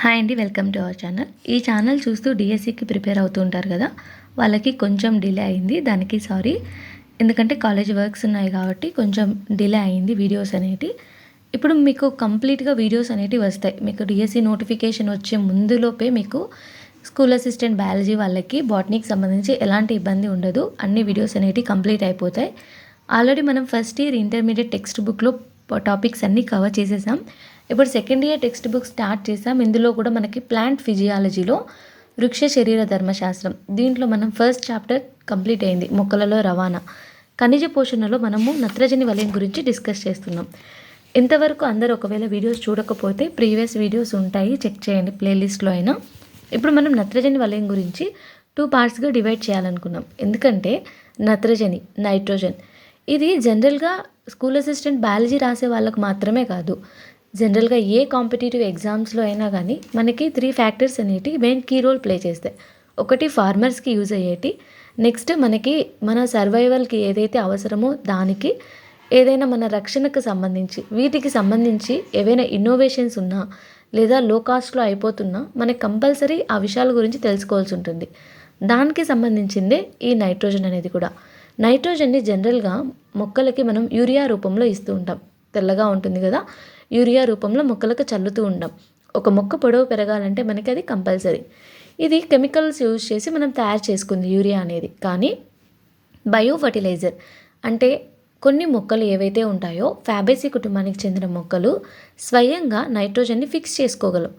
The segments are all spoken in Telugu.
హాయ్ అండి, వెల్కమ్ టు అవర్ ఛానల్. ఈ ఛానల్ చూస్తూ డిఎస్సికి ప్రిపేర్ అవుతూ ఉంటారు కదా, వాళ్ళకి కొంచెం డిలే అయింది. దానికి సారీ, ఎందుకంటే కాలేజ్ వర్క్స్ ఉన్నాయి కాబట్టి కొంచెం డిలే అయింది వీడియోస్ అనేటి. ఇప్పుడు మీకు కంప్లీట్గా వీడియోస్ అనేటివి వస్తాయి. మీకు డిఎస్సి నోటిఫికేషన్ వచ్చే ముందులోపే మీకు స్కూల్ అసిస్టెంట్ బయాలజీ వాళ్ళకి బాటనీకి సంబంధించి ఎలాంటి ఇబ్బంది ఉండదు. అన్ని వీడియోస్ అనేటివి కంప్లీట్ అయిపోతాయి. ఆల్రెడీ మనం ఫస్ట్ ఇయర్ ఇంటర్మీడియట్ టెక్స్ట్ బుక్లో టాపిక్స్ అన్నీ కవర్ చేసేసాం. ఇప్పుడు second year text book start చేసాం. ఇందులో కూడా మనకి ప్లాంట్ ఫిజియాలజీలో వృక్ష శరీర ధర్మశాస్త్రం, దీంట్లో మనం ఫస్ట్ చాప్టర్ కంప్లీట్ అయింది. మొక్కలలో రవాణా. ఖనిజ పోషణలో మనము నత్రజని వలయం గురించి డిస్కస్ చేస్తున్నాం. ఇంతవరకు అందరూ ఒకవేళ వీడియోస్ చూడకపోతే ప్రీవియస్ వీడియోస్ ఉంటాయి, చెక్ చేయండి ప్లేలిస్ట్లో అయినా. ఇప్పుడు మనం నత్రజని వలయం గురించి 2 పార్ట్స్గా డివైడ్ చేయాలనుకున్నాం. ఎందుకంటే నత్రజని, నైట్రోజన్ ఇది జనరల్గా స్కూల్ అసిస్టెంట్ బయాలజీ రాసే వాళ్ళకు మాత్రమే కాదు, జనరల్గా ఏ కాంపిటేటివ్ ఎగ్జామ్స్లో అయినా కానీ మనకి 3 ఫ్యాక్టర్స్ అనేవి మెయిన్ కీ రోల్ ప్లే చేస్తాయి. ఒకటి ఫార్మర్స్కి యూజ్ అయ్యేటి, నెక్స్ట్ మనకి మన సర్వైవల్కి ఏదైతే అవసరమో దానికి, ఏదైనా మన రక్షణకు సంబంధించి, వీటికి సంబంధించి ఏవైనా ఇన్నోవేషన్స్ ఉన్నా లేదా లో కాస్ట్లో అయిపోతున్నా మనకి కంపల్సరీ ఆ విషయాల గురించి తెలుసుకోవాల్సి ఉంటుంది. దానికి సంబంధించిందే ఈ నైట్రోజన్ అనేది కూడా. నైట్రోజన్ని జనరల్గా మొక్కలకి మనం యూరియా రూపంలో ఇస్తూ ఉంటాం. తెల్లగా ఉంటుంది కదా, యూరియా రూపంలో మొక్కలకు చల్లుతూ ఉంటాం. ఒక మొక్క పొడవు పెరగాలంటే మనకి అది కంపల్సరీ. ఇది కెమికల్స్ యూజ్ చేసి మనం తయారు చేసుకుంది యూరియా అనేది. కానీ బయో ఫర్టిలైజర్ అంటే కొన్ని మొక్కలు ఏవైతే ఉంటాయో ఫ్యాబేసి కుటుంబానికి చెందిన మొక్కలు స్వయంగా నైట్రోజన్ని ఫిక్స్ చేసుకోగలవు.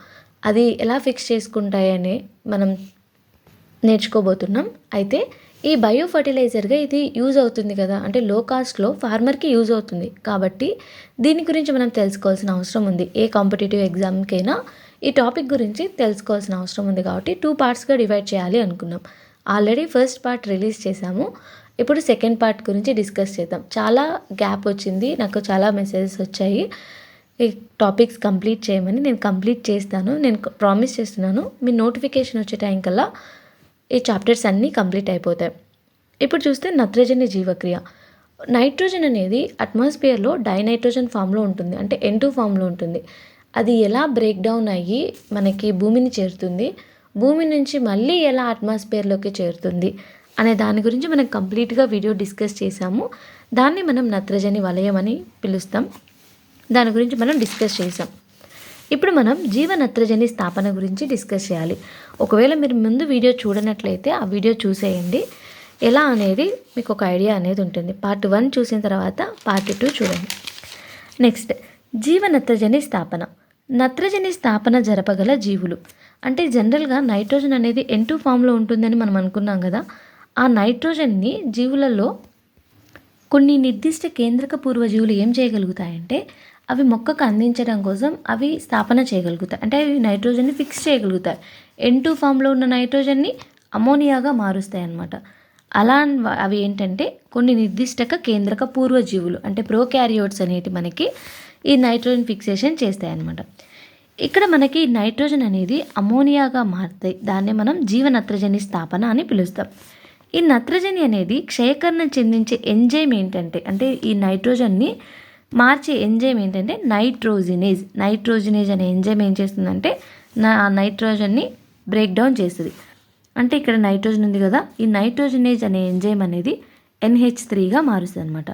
అది ఎలా ఫిక్స్ చేసుకుంటాయని మనం నేర్చుకోబోతున్నాం. అయితే ఈ బయో ఫర్టిలైజర్గా ఇది యూజ్ అవుతుంది కదా, అంటే లో కాస్ట్లో ఫార్మర్కి యూజ్ అవుతుంది కాబట్టి దీని గురించి మనం తెలుసుకోవాల్సిన అవసరం ఉంది. ఏ కాంపిటేటివ్ ఎగ్జామ్కైనా ఈ టాపిక్ గురించి తెలుసుకోవాల్సిన అవసరం ఉంది కాబట్టి 2 పార్ట్స్గా డివైడ్ చేయాలి అనుకున్నాం. ఆల్రెడీ ఫస్ట్ పార్ట్ రిలీజ్ చేశాము. ఇప్పుడు సెకండ్ పార్ట్ గురించి డిస్కస్ చేద్దాం. చాలా గ్యాప్ వచ్చింది, నాకు చాలా మెసేజెస్ వచ్చాయి ఈ టాపిక్స్ కంప్లీట్ చేయమని. నేను కంప్లీట్ చేస్తాను, నేను ప్రామిస్ చేస్తున్నాను. మీ నోటిఫికేషన్ వచ్చే టైం కల్లా ఈ చాప్టర్స్ అన్నీ కంప్లీట్ అయిపోతాయి. ఇప్పుడు చూస్తే నత్రజని జీవక్రియ. నైట్రోజన్ అనేది అట్మాస్ఫియర్లో డైనైట్రోజన్ ఫామ్లో ఉంటుంది, అంటే N2 ఫామ్లో ఉంటుంది. అది ఎలా బ్రేక్ డౌన్ అయ్యి మనకి భూమిని చేరుతుంది, భూమి నుంచి మళ్ళీ ఎలా అట్మాస్ఫియర్లోకి చేరుతుంది అనే దాని గురించి మనం కంప్లీట్గా వీడియో డిస్కస్ చేసాము. దాన్ని మనం నత్రజని వలయం అని పిలుస్తాం. దాని గురించి మనం డిస్కస్ చేసాం. ఇప్పుడు మనం జీవ నత్రజని స్థాపన గురించి డిస్కస్ చేయాలి. ఒకవేళ మీరు ముందు వీడియో చూడనట్లయితే ఆ వీడియో చూసేయండి. ఎలా అనేది మీకు ఒక ఐడియా అనేది ఉంటుంది. పార్ట్ 1 చూసిన తర్వాత పార్ట్ 2 చూడండి. నెక్స్ట్, జీవ నత్రజని స్థాపన. నత్రజని స్థాపన జరపగల జీవులు అంటే జనరల్గా నైట్రోజన్ అనేది N2 ఫామ్లో ఉంటుందని మనం అనుకున్నాం కదా. ఆ నైట్రోజన్ని జీవులలో కొన్ని నిర్దిష్ట కేంద్రక పూర్వజీవులు ఏం చేయగలుగుతాయంటే అవి మొక్కకు అందించడం కోసం అవి స్థాపన చేయగలుగుతాయి. అంటే అవి నైట్రోజన్ని ఫిక్స్ చేయగలుగుతాయి. N2 ఫామ్లో ఉన్న నైట్రోజన్ని అమోనియాగా మారుస్తాయి అన్నమాట. అలా అవి ఏంటంటే కొన్ని నిర్దిష్ట కేంద్రక పూర్వజీవులు, అంటే ప్రోకారియోట్స్ అనేటి మనకి ఈ నైట్రోజన్ ఫిక్సేషన్ చేస్తాయి అన్నమాట. ఇక్కడ మనకి నైట్రోజన్ అనేది అమోనియాగా మారుతాయి. దాన్నే మనం జీవ నత్రజని స్థాపన అని పిలుస్తాం. ఈ నత్రజని అనేది క్షయకరణ చెందించే ఎంజైమ్ ఏంటంటే, అంటే ఈ నైట్రోజన్ని మార్చే ఎంజైమ్ ఏంటంటే నైట్రోజినేజ్. నైట్రోజినేజ్ అనే ఎంజైమ్ ఏం చేస్తుందంటే నైట్రోజన్ని బ్రేక్ డౌన్ చేస్తుంది. అంటే ఇక్కడ నైట్రోజన్ ఉంది కదా, ఈ నైట్రోజినేజ్ అనే ఎంజైమ్ అనేది NH3గా మారుస్తుంది అనమాట.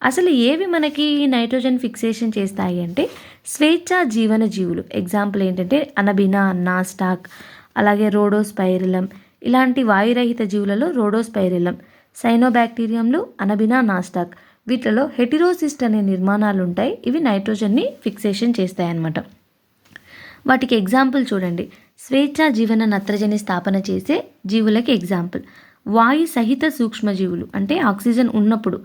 అసలు ఏవి మనకి నైట్రోజన్ ఫిక్సేషన్ చేస్తాయి అంటే స్వేచ్ఛా జీవన జీవులు. ఎగ్జాంపుల్ ఏంటంటే అనబినా, నాస్టాక్, అలాగే రోడోస్పైరిలం. ఇలాంటి వాయురహిత జీవులలో రోడోస్పైరిలం, సైనోబాక్టీరియంలు, అనబినా, నాస్టాక్. వీటిలో హెటిరోసిస్ట్ అనే నిర్మాణాలు ఉంటాయి. ఇవి నైట్రోజన్ని ఫిక్సేషన్ చేస్తాయి అన్నమాట. వాటికి ఎగ్జాంపుల్ చూడండి. స్వేచ్ఛా జీవన నత్రజని స్థాపన చేసే జీవులకి ఎగ్జాంపుల్ వాయు సహిత సూక్ష్మజీవులు, అంటే ఆక్సిజన్ ఉన్నప్పుడు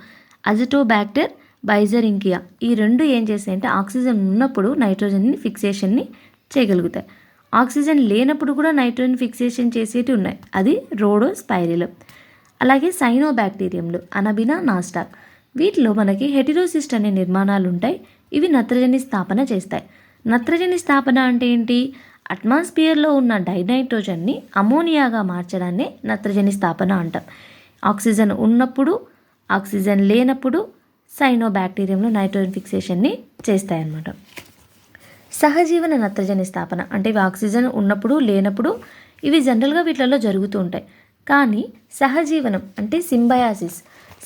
అజిటోబాక్టర్, బైజరింకియా. ఈ 2 ఏం చేస్తాయంటే ఆక్సిజన్ ఉన్నప్పుడు నైట్రోజన్ని ఫిక్సేషన్ని చేయగలుగుతాయి. ఆక్సిజన్ లేనప్పుడు కూడా నైట్రోజన్ ఫిక్సేషన్ చేసేటి ఉన్నాయి, అది రోడోస్పైరిలం. అలాగే సైనోబాక్టీరియంలు, అనబినా, నాస్టాక్. వీటిలో మనకి హెటిరోసిస్ట్ అనే నిర్మాణాలు ఉంటాయి. ఇవి నత్రజని స్థాపన చేస్తాయి. నత్రజని స్థాపన అంటే ఏంటి? అట్మాస్ఫియర్లో ఉన్న డైనైట్రోజన్ని అమోనియాగా మార్చడాన్ని నత్రజని స్థాపన అంటాం. ఆక్సిజన్ ఉన్నప్పుడు, ఆక్సిజన్ లేనప్పుడు సైనోబాక్టీరియంలో నైట్రోజన్ ఫిక్సేషన్ని చేస్తాయన్నమాట. సహజీవన నత్రజని స్థాపన అంటే ఇవి ఆక్సిజన్ ఉన్నప్పుడు లేనప్పుడు ఇవి జనరల్గా వీటిలలో జరుగుతూ ఉంటాయి. కానీ సహజీవనం అంటే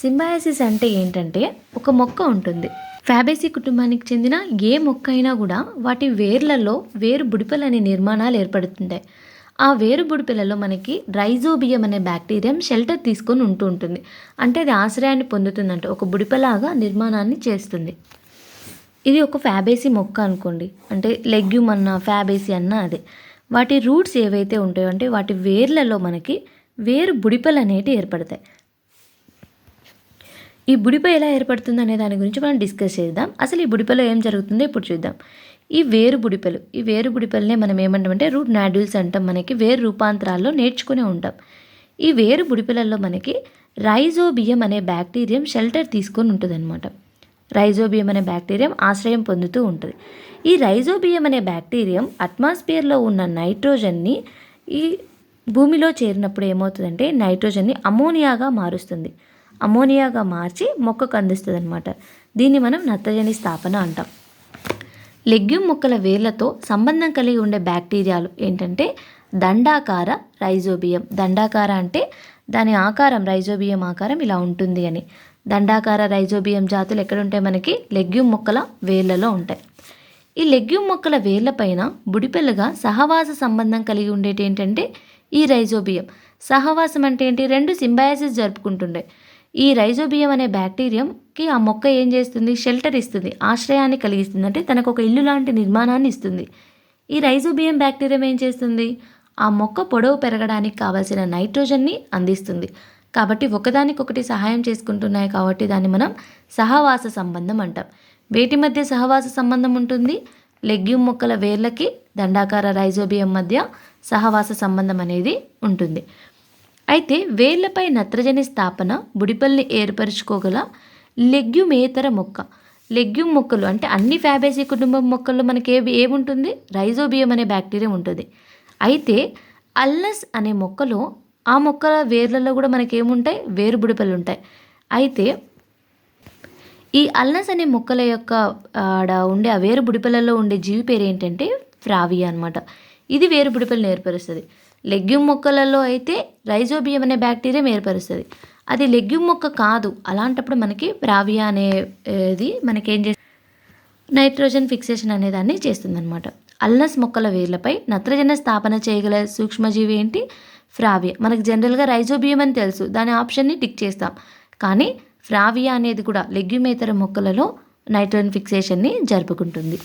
సింబయాసిస్ అంటే ఏంటంటే ఒక మొక్క ఉంటుంది. ఫ్యాబేసి కుటుంబానికి చెందిన ఏ మొక్క అయినా కూడా వాటి వేర్లలో వేరు బుడిపెలు అనే నిర్మాణాలు ఏర్పడుతుంటాయి. ఆ వేరు బుడిపెలలో మనకి రైజోబియం అనే బ్యాక్టీరియం షెల్టర్ తీసుకొని ఉంటుంది. అంటే అది ఆశ్రయాన్ని పొందుతుందంటే ఒక బుడిపెలాగా నిర్మాణాన్ని చేస్తుంది. ఇది ఒక ఫ్యాబేసి మొక్క అనుకోండి, అంటే లెగ్యూమ్ అన్న ఫ్యాబేసి అన్న అదే. వాటి రూట్స్ ఏవైతే ఉంటాయో అంటే వాటి వేర్లలో మనకి వేరు బుడిపెలు అనేవి ఏర్పడతాయి. ఈ బుడిపె ఎలా ఏర్పడుతుంది అనే దాని గురించి మనం డిస్కస్ చేద్దాం. అసలు ఈ బుడిపెలో ఏం జరుగుతుందో ఇప్పుడు చూద్దాం. ఈ వేరు బుడిపెలనే మనం ఏమంటామంటే రూట్ నాడ్యూల్స్ అంటాం. మనకి వేరు రూపాంతరాల్లో నేర్చుకునే ఉంటాం. ఈ వేరు బుడిపెలలో మనకి రైజోబియం అనే బ్యాక్టీరియం షెల్టర్ తీసుకొని ఉంటుందన్నమాట. రైజోబియం అనే బ్యాక్టీరియం ఆశ్రయం పొందుతూ ఉంటుంది. ఈ రైజోబియం అనే బ్యాక్టీరియం అట్మాస్ఫియర్లో ఉన్న నైట్రోజన్ని ఈ భూమిలో చేరినప్పుడు ఏమవుతుందంటే నైట్రోజన్ని అమోనియాగా మారుస్తుంది. అమోనియాగా మార్చి మొక్కకు అందిస్తుంది అనమాట. దీన్ని మనం నత్రజని స్థాపన అంటాం. లెగ్యూమ్ మొక్కల వేర్లతో సంబంధం కలిగి ఉండే బ్యాక్టీరియాలు ఏంటంటే దండాకార రైజోబియం. దండాకార అంటే దాని ఆకారం, రైజోబియం ఆకారం ఇలా ఉంటుంది అని. దండాకార రైజోబియం జాతులు ఎక్కడ ఉంటాయి? మనకి లెగ్యూమ్ మొక్కల వేర్లలో ఉంటాయి. ఈ లెగ్యూమ్ మొక్కల వేర్ల పైన బుడిపెలుగా సహవాస సంబంధం కలిగి ఉండేటి ఏంటంటే ఈ రైజోబియం. సహవాసం అంటే ఏంటి? రెండు సింబయాసిస్ జరుపుకుంటుండే. ఈ రైజోబియం అనే బ్యాక్టీరియంకి ఆ మొక్క ఏం చేస్తుంది? షెల్టర్ ఇస్తుంది, ఆశ్రయాన్ని కలిగిస్తుంది. అంటే తనకు ఒక ఇల్లు లాంటి నిర్మాణాన్ని ఇస్తుంది. ఈ రైజోబియం బ్యాక్టీరియం ఏం చేస్తుంది? ఆ మొక్క పొడవు పెరగడానికి కావాల్సిన నైట్రోజన్ని అందిస్తుంది. కాబట్టి ఒకదానికొకటి సహాయం చేసుకుంటున్నాయి కాబట్టి దాన్ని మనం సహవాస సంబంధం అంటాం. వేటి మధ్య సహవాస సంబంధం ఉంటుంది? లెగ్యూమ్ మొక్కల వేర్లకి దండాకార రైజోబియం మధ్య సహవాస సంబంధం అనేది ఉంటుంది. అయితే వేర్లపై నత్రజని స్థాపన బుడిపెల్ని ఏర్పరచుకోగల లెగ్యూమేతర మొక్క. లెగ్యూమ్ మొక్కలు అంటే అన్ని ఫ్యాబేసి కుటుంబం మొక్కల్లో మనకి ఏముంటుంది? రైజోబియం అనే బ్యాక్టీరియా ఉంటుంది. అయితే అల్నస్ అనే మొక్కలో ఆ మొక్కల వేర్లలో కూడా మనకి ఏముంటాయి? వేరు బుడిపెలు ఉంటాయి. అయితే ఈ అల్నస్ అనే మొక్కల యొక్క ఆడ ఉండే ఆ వేరు బుడిపెలలో ఉండే జీవి పేరు ఏంటంటే ఫ్రావియా అనమాట. ఇది వేరు బుడిపెలను ఏర్పరుస్తుంది. లెగ్యూమ్ మొక్కలలో అయితే రైజోబియం అనే బ్యాక్టీరియం ఏర్పరుస్తుంది. అది లెగ్యూమ్ మొక్క కాదు, అలాంటప్పుడు మనకి ఫ్రావియా అనేది మనకి ఏం చేస్తుంది? నైట్రోజన్ ఫిక్సేషన్ అనే దాన్ని చేస్తుందన్నమాట. అల్నస్ మొక్కల వేర్లపై నత్రజన స్థాపన చేయగల సూక్ష్మజీవి ఏంటి? ఫ్రావియా. మనకు జనరల్గా రైజోబియం అని తెలుసు, దాని ఆప్షన్ని టిక్ చేస్తాం. కానీ ఫ్రావియా అనేది కూడా లెగ్యూమేతర మొక్కలలో నైట్రోజన్ ఫిక్సేషన్ని జరుపుకుంటుంది.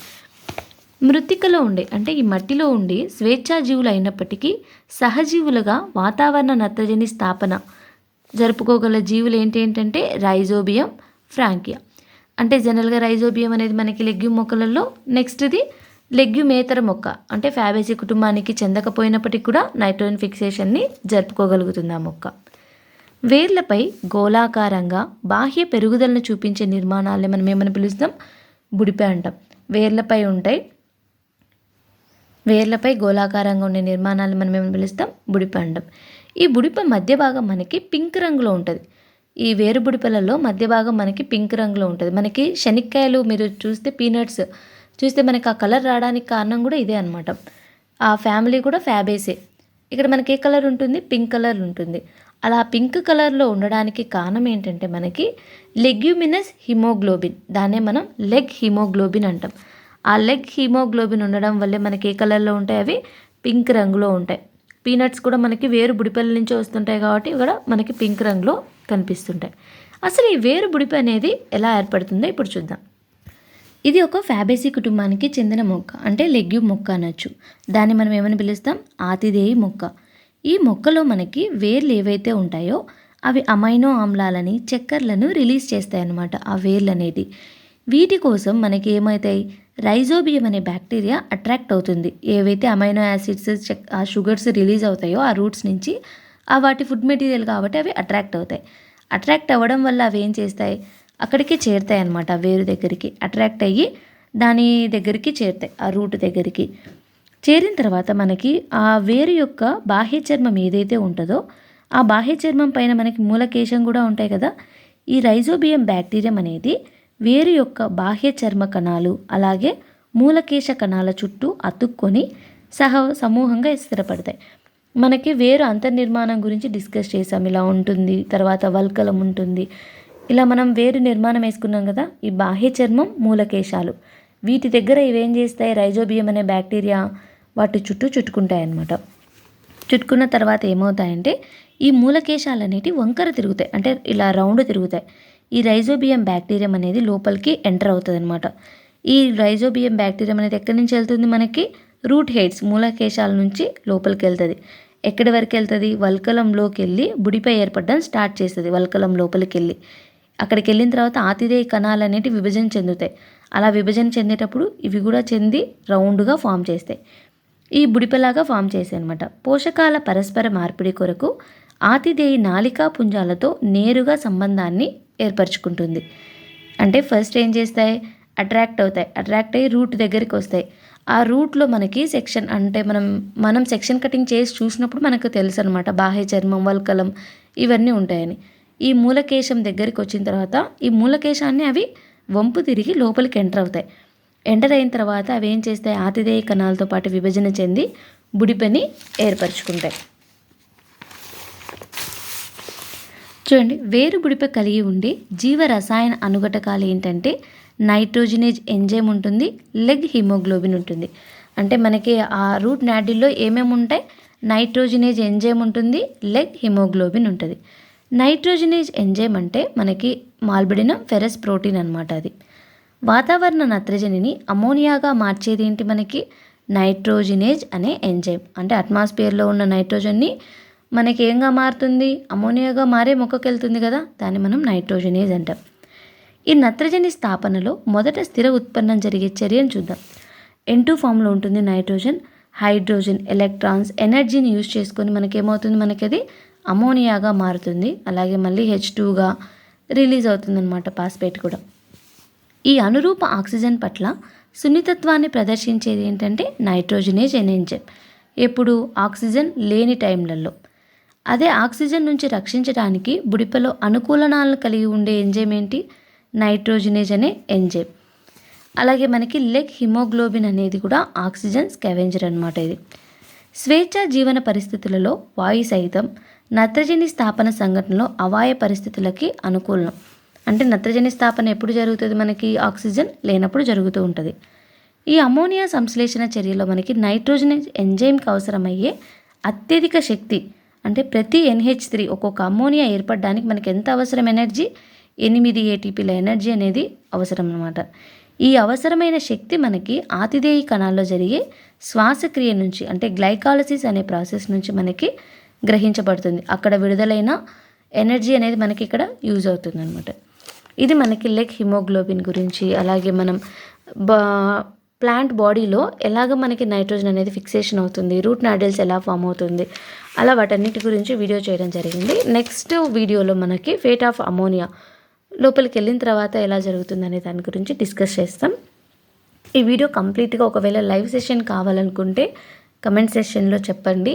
మృత్తికలో ఉండే అంటే ఈ మట్టిలో ఉండి స్వేచ్ఛాజీవులు అయినప్పటికీ సహజీవులుగా వాతావరణ నత్రజని స్థాపన జరుపుకోగల జీవులు ఏంటంటే రైజోబియం, ఫ్రాంకియా. అంటే జనరల్గా రైజోబియం అనేది మనకి లెగ్యూమ్ మొక్కలలో నెక్స్ట్ది లెగ్యూమేతర మొక్క అంటే ఫ్యాబేసి కుటుంబానికి చెందకపోయినప్పటికీ కూడా నైట్రోజన్ ఫిక్సేషన్ని జరుపుకోగలుగుతుంది ఆ మొక్క. వేర్లపై గోళాకారంగా బాహ్య పెరుగుదలను చూపించే నిర్మాణాలని మనం ఏమని పిలుస్తాం? బుడిపె అంటాం. వేర్లపై గోళాకారంగా ఉండే నిర్మాణాలను మనం ఏమని పిలుస్తాం? బుడిపె అంటాం. ఈ బుడిపె మధ్య భాగం మనకి పింక్ రంగులో ఉంటుంది. ఈ వేరు బుడిపెలలో మధ్య భాగం మనకి పింక్ రంగులో ఉంటుంది. మనకి శనక్కాయలు మీరు చూస్తే పీనట్స్ చూస్తే మనకి ఆ కలర్ రావడానికి కారణం కూడా ఇదే అనమాట. ఆ ఫ్యామిలీ కూడా ఫ్యాబేసే. ఇక్కడ మనకి ఏ కలర్ ఉంటుంది? పింక్ కలర్ ఉంటుంది. అలా పింక్ కలర్లో ఉండడానికి కారణం ఏంటంటే మనకి లెగ్యూమినస్ హిమోగ్లోబిన్, దాన్నే మనం లెగ్ హిమోగ్లోబిన్ అంటాం. ఆ లెగ్ హిమోగ్లోబిన్ ఉండడం వల్లే మనకి ఏ కలర్లో ఉంటాయి? అవి పింక్ రంగులో ఉంటాయి. పీనట్స్ కూడా మనకి వేరు బుడిపెల నుంచి వస్తుంటాయి కాబట్టి కూడా మనకి పింక్ రంగులో కనిపిస్తుంటాయి. అసలు ఈ వేరు బుడిపె అనేది ఎలా ఏర్పడుతుందో ఇప్పుడు చూద్దాం. ఇది ఒక ఫ్యాబేసి కుటుంబానికి చెందిన మొక్క అంటే లెగ్యూమ్ మొక్క అనొచ్చు. దాన్ని మనం ఏమని పిలుస్తాం? ఆతిథేయి మొక్క. ఈ మొక్కలో మనకి వేర్లు ఏవైతే ఉంటాయో అవి అమైనో ఆమ్లాలని, చక్కెరలను రిలీజ్ చేస్తాయి అన్నమాట. ఆ వేర్లు అనేది వీటి కోసం మనకి ఏమవుతాయి? రైజోబియం అనే బ్యాక్టీరియా అట్రాక్ట్ అవుతుంది. ఏవైతే అమైనో యాసిడ్స్, ఆ షుగర్స్ రిలీజ్ అవుతాయో ఆ రూట్స్ నుంచి, ఆ వాటి ఫుడ్ మెటీరియల్ కాబట్టి అవి అట్రాక్ట్ అవుతాయి. అట్రాక్ట్ అవ్వడం వల్ల అవి ఏం చేస్తాయి? అక్కడికి చేరుతాయి అన్నమాట. వేరు దగ్గరికి అట్రాక్ట్ అయ్యి దాని దగ్గరికి చేరుతాయి, ఆ రూట్ దగ్గరికి చేరిన తర్వాత మనకి ఆ వేరు యొక్క బాహ్య చర్మం ఏదైతే ఉంటుందో ఆ బాహ్య చర్మం పైన మనకి మూలకేశం కూడా ఉంటాయి కదా. ఈ రైజోబియం బ్యాక్టీరియం అనేది వేరు యొక్క బాహ్య చర్మ కణాలు అలాగే మూలకేశ కణాల చుట్టూ అతుక్కొని సమూహంగా స్థిరపడతాయి. మనకి వేరు అంతర్నిర్మాణం గురించి డిస్కస్ చేసాం. ఇలా ఉంటుంది, తర్వాత వల్కలం ఉంటుంది. ఇలా మనం వేరు నిర్మాణం వేసుకున్నాం కదా. ఈ బాహ్య చర్మం, మూలకేశాలు, వీటి దగ్గర ఇవేం చేస్తాయి, రైజోబియం అనే బ్యాక్టీరియా వాటి చుట్టూ చుట్టుకుంటాయి అన్నమాట. చుట్టుకున్న తర్వాత ఏమవుతాయంటే ఈ మూలకేశాలు అనేటివి వంకర తిరుగుతాయి, అంటే ఇలా రౌండ్ తిరుగుతాయి. ఈ రైజోబియం బ్యాక్టీరియం అనేది లోపలికి ఎంటర్ అవుతుంది అనమాట. ఈ రైజోబియం బ్యాక్టీరియం అనేది ఎక్కడి నుంచి వెళ్తుంది, మనకి రూట్ హెయిడ్స్, మూలకేశాల నుంచి లోపలికి వెళ్తుంది. ఎక్కడి వరకు వెళ్తుంది, వల్కలంలోకి వెళ్ళి బుడిపై ఏర్పడడం స్టార్ట్ చేస్తుంది. వల్కలం లోపలికి వెళ్ళి అక్కడికి వెళ్ళిన తర్వాత ఆతిథేయ కణాలు అనేటివి విభజన చెందుతాయి. అలా విభజన చెందేటప్పుడు ఇవి కూడా చెంది రౌండ్గా ఫామ్ చేస్తాయి. ఈ బుడిపలాగా ఫామ్ చేసాయి అనమాట. పోషకాల పరస్పర మార్పిడి కొరకు ఆతిథేయ నాళికా పుంజాలతో నేరుగా సంబంధాన్ని ఏర్పరచుకుంటుంది. అంటే ఫస్ట్ ఏం చేస్తాయి, అట్రాక్ట్ అయ్యి రూట్ దగ్గరికి వస్తాయి. ఆ రూట్లో మనకి సెక్షన్, అంటే మనం సెక్షన్ కటింగ్ చేసి చూసినప్పుడు మనకు తెలుసు అనమాట, బాహ్య చర్మం, వల్కలం ఇవన్నీ ఉంటాయని. ఈ మూలకేశం దగ్గరికి వచ్చిన తర్వాత ఈ మూలకేశాన్ని అవి వంపు తిరిగి లోపలికి ఎంటర్ అవుతాయి. ఎంటర్ అయిన తర్వాత అవి ఏం చేస్తాయి, ఆతిథేయ కణాలతో పాటు విభజన చెంది బుడిపెని ఏర్పరచుకుంటాయి. చూడండి, వేరు బుడిప కలిగి ఉండే జీవ రసాయన అనుఘటకాలు ఏంటంటే నైట్రోజనేజ్ ఎంజైమ్ ఉంటుంది, లెగ్ హిమోగ్లోబిన్ ఉంటుంది. అంటే మనకి ఆ రూట్ నాడిల్లో ఏమేమి ఉంటాయి, నైట్రోజనేజ్ ఎంజైమ్ ఉంటుంది, లెగ్ హిమోగ్లోబిన్ ఉంటుంది. నైట్రోజనేజ్ ఎంజైమ్ అంటే మనకి మాల్బిడినం ఫెరస్ ప్రోటీన్ అనమాట. అది వాతావరణ నత్రజనిని అమోనియాగా మార్చేది ఏంటి, మనకి నైట్రోజనేజ్ అనే ఎంజైమ్. అంటే అట్మాస్ఫియర్లో ఉన్న నైట్రోజన్ని మనకి ఏంగా మారుతుంది, అమోనియాగా మారే మొక్కకి వెళ్తుంది కదా, దాన్ని మనం నైట్రోజనేజ్ అంటాం. ఈ నత్రజని స్థాపనలో మొదట స్థిర ఉత్పన్నం జరిగే చర్యను చూద్దాం. N2 ఫామ్లో ఉంటుంది నైట్రోజన్, హైడ్రోజన్, ఎలక్ట్రాన్స్ ఎనర్జీని యూజ్ చేసుకొని మనకేమవుతుంది, మనకి అది అమోనియాగా మారుతుంది. అలాగే మళ్ళీ H2గా రిలీజ్ అవుతుంది అనమాట, పాస్పేట్ కూడా. ఈ అనురూప ఆక్సిజన్ పట్ల సున్నితత్వాన్ని ప్రదర్శించేది ఏంటంటే నైట్రోజనేజ్ ఎంజైమ్. ఎప్పుడు, ఆక్సిజన్ లేని టైంలలో. అదే ఆక్సిజన్ నుంచి రక్షించడానికి బుడిపలో అనుకూలనాలను కలిగి ఉండే ఎంజైమ్ ఏంటి, నైట్రోజనేజ్ అనే ఎంజైమ్. అలాగే మనకి లెగ్ హిమోగ్లోబిన్ అనేది కూడా ఆక్సిజన్ స్కావెంజర్ అనమాట. ఇది స్వేచ్ఛ జీవన పరిస్థితులలో వాయు సహితం నత్రజని స్థాపన సంఘటనలో అవాయ పరిస్థితులకి అనుకూలం. అంటే నత్రజని స్థాపన ఎప్పుడు జరుగుతుంది, మనకి ఆక్సిజన్ లేనప్పుడు జరుగుతూ ఉంటుంది. ఈ అమోనియా సంశ్లేషణ చర్యలో మనకి నైట్రోజనేజ్ ఎంజైమ్కి అవసరమయ్యే అత్యధిక శక్తి, అంటే ప్రతి NH3 ఒక్కొక్క అమోనియా ఏర్పడడానికి మనకి ఎంత అవసరం, ఎనర్జీ 8 ATPల ఎనర్జీ అనేది అవసరం అన్నమాట. ఈ అవసరమైన శక్తి మనకి ఆతిథేయ కణాల్లో జరిగే శ్వాసక్రియ నుంచి, అంటే గ్లైకాలసిస్ అనే ప్రాసెస్ నుంచి మనకి గ్రహించబడుతుంది. అక్కడ విడుదలైన ఎనర్జీ అనేది మనకి ఇక్కడ యూజ్ అవుతుంది అనమాట. ఇది మనకి లెగ్ హిమోగ్లోబిన్ గురించి. అలాగే మనం ప్లాంట్ బాడీలో ఎలాగ మనకి నైట్రోజన్ అనేది ఫిక్సేషన్ అవుతుంది, రూట్ నాడిల్స్ ఎలా ఫామ్ అవుతుంది, అలా వాటన్నిటి గురించి వీడియో చేయడం జరిగింది. నెక్స్ట్ వీడియోలో మనకి ఫేట్ ఆఫ్ అమోనియా లోపలికి వెళ్ళిన తర్వాత ఎలా జరుగుతుంది అనే దాని గురించి డిస్కస్ చేస్తాం. ఈ వీడియో కంప్లీట్గా ఒకవేళ లైవ్ సెషన్ కావాలనుకుంటే కమెంట్ సెషన్లో చెప్పండి.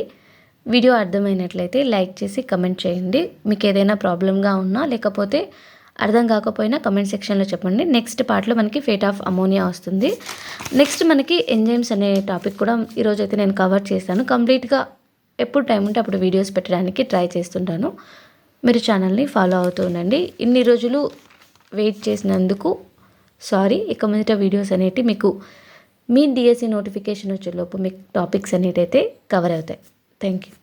వీడియో అర్థమైనట్లయితే లైక్ చేసి కమెంట్ చేయండి. మీకు ఏదైనా ప్రాబ్లంగా ఉన్నా లేకపోతే అర్థం కాకపోయినా కమెంట్ సెక్షన్లో చెప్పండి. నెక్స్ట్ పార్ట్లో మనకి ఫేట్ ఆఫ్ అమోనియా వస్తుంది. నెక్స్ట్ మనకి ఎంజైమ్స్ అనే టాపిక్ కూడా ఈరోజు అయితే నేను కవర్ చేస్తాను. కంప్లీట్గా ఎప్పుడు టైం ఉంటే అప్పుడు వీడియోస్ పెట్టడానికి ట్రై చేస్తుంటాను. మీరు ఛానల్ని ఫాలో అవుతూ ఉండండి. ఇన్ని రోజులు వెయిట్ చేసినందుకు సారీ. ఇక మీదట వీడియోస్ అనేవి మీకు మీ DSE నోటిఫికేషన్ వచ్చేలోపు మీకు టాపిక్స్ అనేవి అయితే కవర్ అవుతాయి. Thank you.